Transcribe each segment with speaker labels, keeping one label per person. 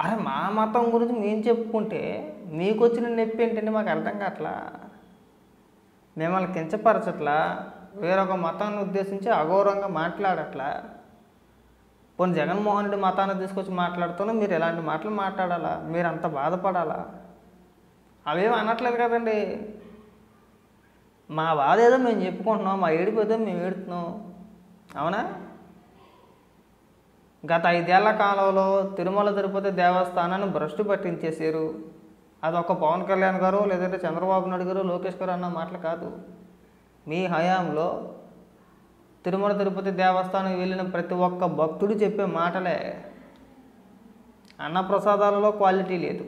Speaker 1: అరే మా మతం గురించి మేము చెప్పుకుంటే మీకు వచ్చిన నొప్పి ఏంటంటే మాకు అర్థం కావట్లా. మిమ్మల్ని కించపరచట్లా, వేరొక మతాన్ని ఉద్దేశించి అఘోరంగా మాట్లాడట్లా. పోనీ జగన్మోహన్ రెడ్డి మతాన్ని తీసుకొచ్చి మాట్లాడుతున్నా మీరు ఎలాంటి మాటలు మాట్లాడాలా, మీరు అంత బాధపడాలా? అవేం అనట్లేదు కదండి. మా బాధ ఏదో మేము చెప్పుకుంటున్నాం, మా ఏడుపు ఏదో మేము ఏడుతున్నాం. అవునా? గత 5 ఏళ్ల కాలంలో తిరుమల తిరుపతి దేవస్థానాన్ని భ్రష్టు పట్టించేశారు. అదొక పవన్ కళ్యాణ్ గారు, లేదంటే చంద్రబాబు నాయుడు గారు, లోకేష్ గారు అన్న మాటలు కాదు. మీ హయాంలో తిరుమల తిరుపతి దేవస్థానం వెళ్ళిన ప్రతి ఒక్క భక్తుడు చెప్పే మాటలే. అన్నప్రసాదాలలో క్వాలిటీ లేదు,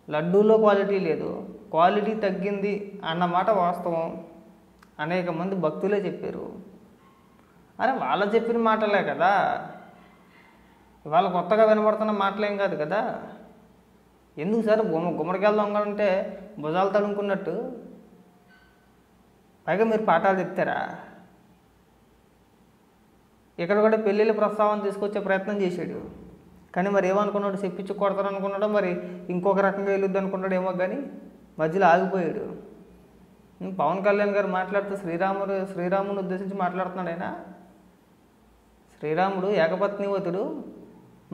Speaker 1: లడ్డూలో క్వాలిటీ లేదు, క్వాలిటీ తగ్గింది అన్నమాట వాస్తవం. అనేక మంది భక్తులే చెప్పారు. అరే వాళ్ళు చెప్పిన మాటలే కదా, ఇవాళ కొత్తగా వినబడుతున్న మాటలేం కాదు కదా. ఎందుకు సార్ గుమ్మడికాయలు దొంగలంటే భుజాలు తడుముకున్నట్టు పైగా మీరు పాఠాలు చెప్తారా? ఇక్కడ కూడా పెళ్ళిళ్ళ ప్రస్తావన తీసుకొచ్చే ప్రయత్నం చేశాడు. కానీ మరి ఏమనుకున్నాడు, చెప్పించి కొడతారు అనుకున్నాడో, మరి ఇంకొక రకంగా వెళ్ళొద్దు అనుకున్నాడు ఏమో. కానీ మధ్యలో ఆగిపోయాడు. పవన్ కళ్యాణ్ గారు మాట్లాడుతూ శ్రీరాముని ఉద్దేశించి మాట్లాడుతున్నాడు. ఆయన శ్రీరాముడు ఏకపత్నివతుడు,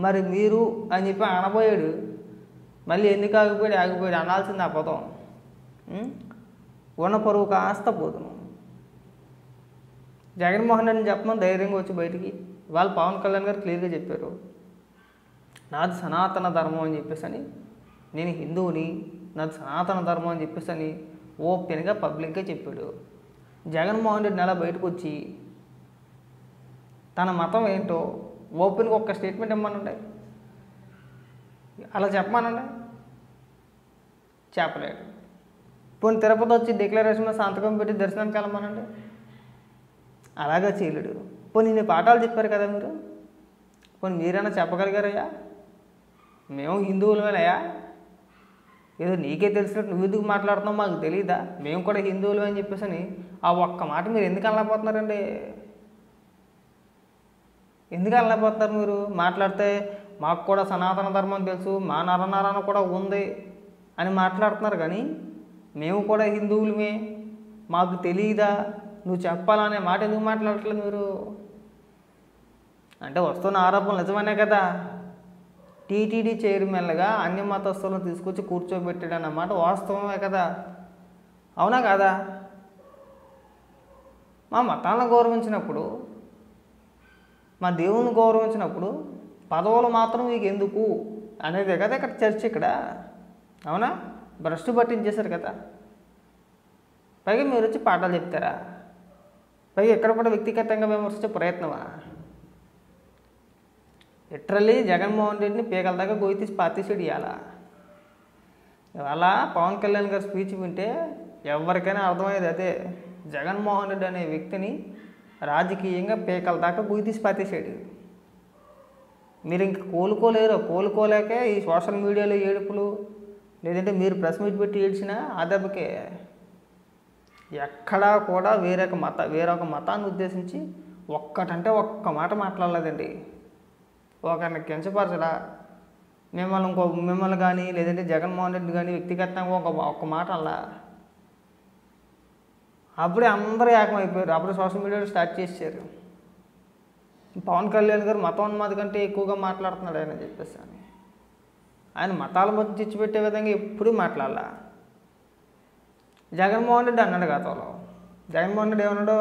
Speaker 1: మరి మీరు అని చెప్పి అనబోయాడు. మళ్ళీ ఎందుకు ఆగిపోయాడు అనాల్సింది ఆ పదం. ఉన్న పరువు కాస్త పోదును. జగన్మోహన్ రెడ్డిని చెప్పమని ధైర్యంగా వచ్చి బయటికి వాళ్ళు పవన్ కళ్యాణ్ గారు క్లియర్గా చెప్పారు, నాది సనాతన ధర్మం అని చెప్పేసి అని, నేను హిందువుని, నాది సనాతన ధర్మం అని చెప్పేసి అని ఓపెన్గా పబ్లిక్గా చెప్పాడు. జగన్మోహన్ రెడ్డి నెల బయటకు వచ్చి తన మతం ఏంటో ఓపెన్గా ఒక్క స్టేట్మెంట్ ఇమ్మనండి, అలా చెప్పమానండి. చెప్పలేడు. పోనీ తిరుపతి వచ్చి డిక్లరేషన్లో సంతకం పెట్టి దర్శనానికి వెళ్ళమనండి, అలాగే చేయలేడు. పోనీ నేను పాఠాలు చెప్పారు కదా మీరు, పోనీ మీరైనా చెప్పగలిగారయ్యా? మేము హిందువులమేనయ్యా, ఏదో నీకే తెలిసినట్టు నువ్వు ఎందుకు మాట్లాడుతున్నావు మాకు తెలియదా, మేము కూడా హిందువులు అని చెప్పేసి అని ఆ ఒక్క మాట మీరు ఎందుకు అనలేకపోతున్నారండి? ఎందుకు అనలేకపోతున్నారు మీరు? మాట్లాడితే మాకు కూడా సనాతన ధర్మం తెలుసు, మా నరనరాన కూడా ఉంది అని మాట్లాడుతున్నారు. కానీ మేము కూడా హిందువులమే, మాకు తెలియదా, నువ్వు చెప్పాలనే మాట ఎందుకు మాట్లాడట్లేదు మీరు? అంటే వస్తున్న ఆరోపణలు నిజమనే కదా. టీటీడీ చైర్మన్గా అన్య మతస్థులను తీసుకొచ్చి కూర్చోబెట్టాడు అన్నమాట వాస్తవమే కదా. అవునా కాదా? మా మతాలను గౌరవించినప్పుడు, మా దేవుని గౌరవించినప్పుడు పదవులు మాత్రం మీకు ఎందుకు అనేది కదా ఇక్కడ చర్చ. ఇక్కడ అవునా? భ్రష్టు పట్టించేశారు కదా. పైగా మీరు వచ్చి పాఠాలు చెప్తారా? పైగా ఎక్కడ కూడా వ్యక్తిగతంగా విమర్శించే ప్రయత్నమా? లిటరల్లీ జగన్మోహన్ రెడ్డిని పీకల దాకా గొయ్యి తీసి పాతేసాడు ఇవాళ. ఇవాళ పవన్ కళ్యాణ్ గారి స్పీచ్ వింటే ఎవరికైనా అర్థమయ్యేది అదే, జగన్మోహన్ రెడ్డి అనే వ్యక్తిని రాజకీయంగా పీకల దాకా గొయ్యి తీసి పాతేసాడు. మీరు ఇంక కోలుకోలేకే ఈ సోషల్ మీడియాలో ఏడుపులు, లేదంటే మీరు ప్రెస్ మీట్ పెట్టి ఏడ్చినా ఆ దెబ్బకే. ఎక్కడా కూడా వేరొక మతాన్ని ఉద్దేశించి ఒక్కటంటే ఒక్క మాట మాట్లాడలేదండి. ఒకరిని కించపరచడా, మిమ్మల్ని కానీ లేదంటే జగన్మోహన్ రెడ్డి కానీ వ్యక్తిగతంగా ఒక్క మాట అలా. అప్పుడే అందరూ ఏకమైపోయారు. అప్పుడే సోషల్ మీడియాలో స్టార్ట్ చేశారు, పవన్ కళ్యాణ్ గారు మతోన్మాది కంటే ఎక్కువగా మాట్లాడుతున్నాడు ఆయన చెప్పేసి అని. ఆయన మతాల మధ్య తెచ్చిపెట్టే విధంగా ఎప్పుడూ మాట్లాడాల. జగన్మోహన్ రెడ్డి అన్నాడు గతంలో, జగన్మోహన్ రెడ్డి ఏమన్నాడు,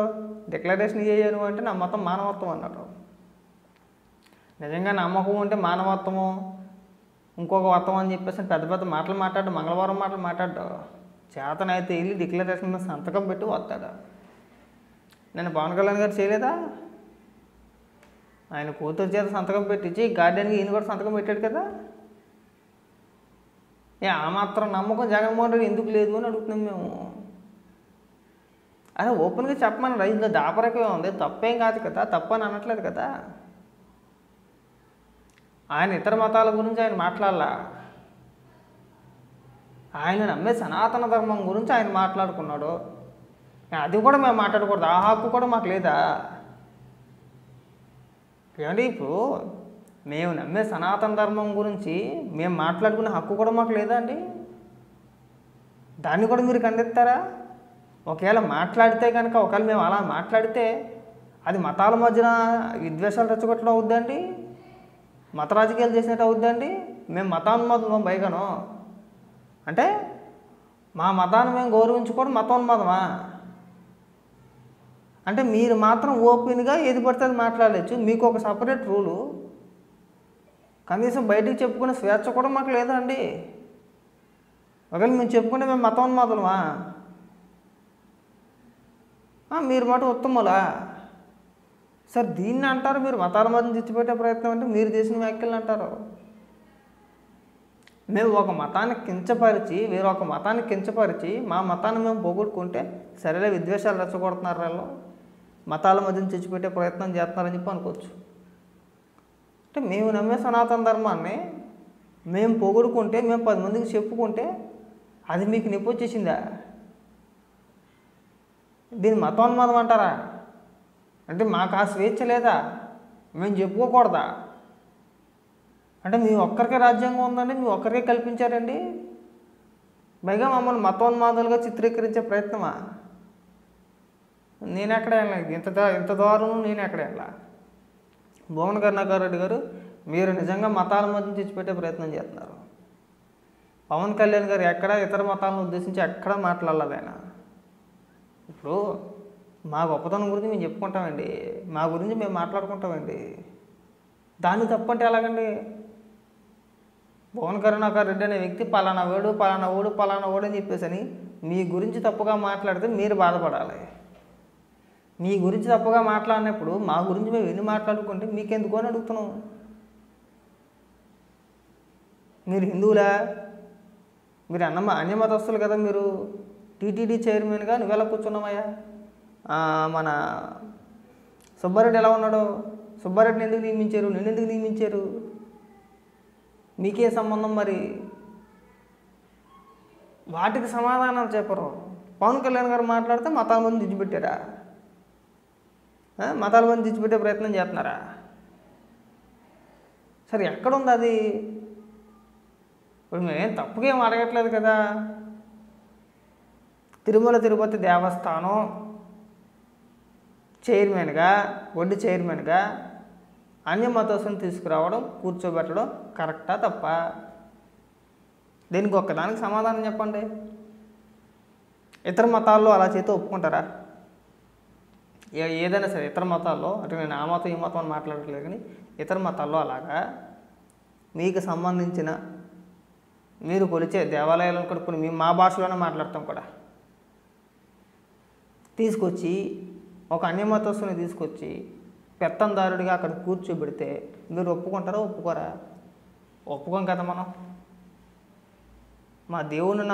Speaker 1: డిక్లరేషన్ చేయను అంటే నా మతం మానవత్వం అన్నాడు. నిజంగా నమ్మకం ఉంటే మానవత్వము ఇంకొక వత్వం అని చెప్పేసి పెద్ద పెద్ద మాటలు మాట్లాడు, మంగళవారం మాటలు మాట్లాడు, చేతనైతే వెళ్ళి డిక్లరేషన్ మీద సంతకం పెట్టి వస్తాడు. నేను పవన్ కళ్యాణ్ గారు చేయలేదా? ఆయన కూతురు చేత సంతకం పెట్టించి గార్డెన్కి ఈయన కూడా సంతకం పెట్టాడు కదా. ఆ మాత్రం నమ్మకం జగన్మోహన్ రెడ్డి ఎందుకు లేదు అని అడుగుతున్నాం మేము. అరే ఓపెన్గా చెప్పమని ఇందులో దాపరకమే ఉంది, తప్పేం కాదు కదా, తప్పని అనట్లేదు కదా. ఆయన ఇతర మతాల గురించి ఆయన మాట్లాడలా, ఆయన నమ్మే సనాతన ధర్మం గురించి ఆయన మాట్లాడుకున్నాడు. అది కూడా మేము మాట్లాడకూడదు, ఆ హక్కు కూడా మాకు లేదా? ఏమండి ఇప్పుడు మేము నమ్మే సనాతన ధర్మం గురించి మేము మాట్లాడుకునే హక్కు కూడా మాకు లేదా అండి? దాన్ని కూడా మీరు ఖండిస్తారా? ఒకవేళ మాట్లాడితే కనుక, ఒకవేళ మేము అలా మాట్లాడితే అది మతాల మధ్యన విద్వేషాలు రెచ్చగొట్టడం అవుద్దండి? మత రాజకీయాలు చేసినట్టు అవుద్దండి? మేము మతాన్మాదం పైగాను అంటే మా మతాన్ని మేము గౌరవించుకోవడం మతోన్మాదమా? అంటే మీరు మాత్రం ఓపెన్గా ఏది పడితే అది మాట్లాడచ్చు, మీకు ఒక సపరేట్ రూలు, కనీసం బయటికి చెప్పుకునే స్వేచ్ఛ కూడా మాకు లేదా అండి? ఒకవేళ మేము చెప్పుకుంటే మేము మతోన్మాదులమా? మీరు మాట ఉత్తములా? సార్ దీన్ని అంటారు మీరు మతాల మధ్య తెచ్చిపెట్టే ప్రయత్నం అంటే మీరు చేసిన వ్యాఖ్యలు అంటారు. మేము ఒక మతాన్ని కించపరిచి వేరొక మతాన్ని కించపరిచి మా మతాన్ని మేము పోగొట్టుకుంటే సరేలే విద్వేషాలు రెచ్చగొడుతున్నారు, వాళ్ళు మతాల మధ్యన తెచ్చిపెట్టే ప్రయత్నం చేస్తున్నారని చెప్పి అనుకోవచ్చు. అంటే మేము నమ్మే సనాతన ధర్మాన్ని మేము పోగొట్టుకుంటే, మేము 10 మందికి చెప్పుకుంటే అది మీకు నొప్పి వచ్చేసిందా? దీన్ని మతోన్మాదం అంటారా? అంటే మాకు ఆ స్వేచ్ఛ లేదా? మేము చెప్పుకోకూడదా? అంటే మీ ఒక్కరికే రాజ్యాంగం ఉందండి, మీ ఒక్కరికే కల్పించారండి, పైగా మమ్మల్ని మతోన్మాదులుగా చిత్రీకరించే ప్రయత్నమా? నేను ఎక్కడ వెళ్ళాను ఇంత దారుణం? నేను ఎక్కడ వెళ్ళా? భువన కరుణాకర్ రెడ్డి గారు, మీరు నిజంగా మతాల మధ్య తెచ్చిపెట్టే ప్రయత్నం చేస్తున్నారు. పవన్ కళ్యాణ్ గారు ఎక్కడ ఇతర మతాలను ఉద్దేశించి ఎక్కడా మాట్లాడలేదు ఆయన. ఇప్పుడు మా గొప్పతనం గురించి మేము చెప్పుకుంటామండి, మా గురించి మేము మాట్లాడుకుంటామండి, దాన్ని తప్పంటే ఎలాగండి? భువన కరుణాకర్ రెడ్డి అనే వ్యక్తి పలానా వాడు పలానా ఓడు పలానా ఓడు అని చెప్పేసి మీ గురించి తప్పుగా మాట్లాడితే మీరు బాధపడాలి. మీ గురించి తప్పుగా మాట్లాడినప్పుడు మా గురించి మేము ఎన్ని మాట్లాడుకుంటే మీకెందుకు అని అడుగుతున్నాం. మీరు హిందువులా? మీరు అన్యమతస్తులు కదా? మీరు టీటీడీ చైర్మన్గా నువ్వెలా కూర్చున్నామయ్యా? మన సుబ్బారెడ్డి ఎలా ఉన్నాడు? సుబ్బారెడ్డిని ఎందుకు నియమించారు? నిన్ను ఎందుకు నియమించారు? మీకే సంబంధం? మరి వాటికి సమాధానాలు చెప్పరు. పవన్ కళ్యాణ్ గారు మాట్లాడితే మతాల మంది తెచ్చిపెట్టారా? మతాల మంది తెచ్చిపెట్టే ప్రయత్నం చేస్తున్నారా? సరే ఎక్కడుంది అది? ఇప్పుడు మేమేం తప్పుగా ఏం అడగట్లేదు కదా. తిరుమల తిరుపతి దేవస్థానం చైర్మన్గా, బోర్డు చైర్మన్గా అన్యమతస్తులను తీసుకురావడం, కూర్చోబెట్టడం కరెక్టా తప్ప? దీనికి ఒక్కదానికి సమాధానం చెప్పండి. ఇతర మతాల్లో అలా చేస్తే ఒప్పుకుంటారా? ఏదైనా సరే ఇతర మతాల్లో, అంటే నేను ఆ మతం ఈ మతం అని మాట్లాడట్లేదు, కానీ ఇతర మతాల్లో అలాగా మీకు సంబంధించిన మీరు కొలిచే దేవాలయాలను కూడా ఇప్పుడు మేము మా భాషలోనే మాట్లాడతాం కూడా, తీసుకొచ్చి ఒక అన్యమతస్తుని తీసుకొచ్చి పెత్తందారుడిగా అక్కడ కూర్చోబెడితే మీరు ఒప్పుకుంటారా? ఒప్పుకోరా? ఒప్పుకోం కదా మనం. మా దేవుని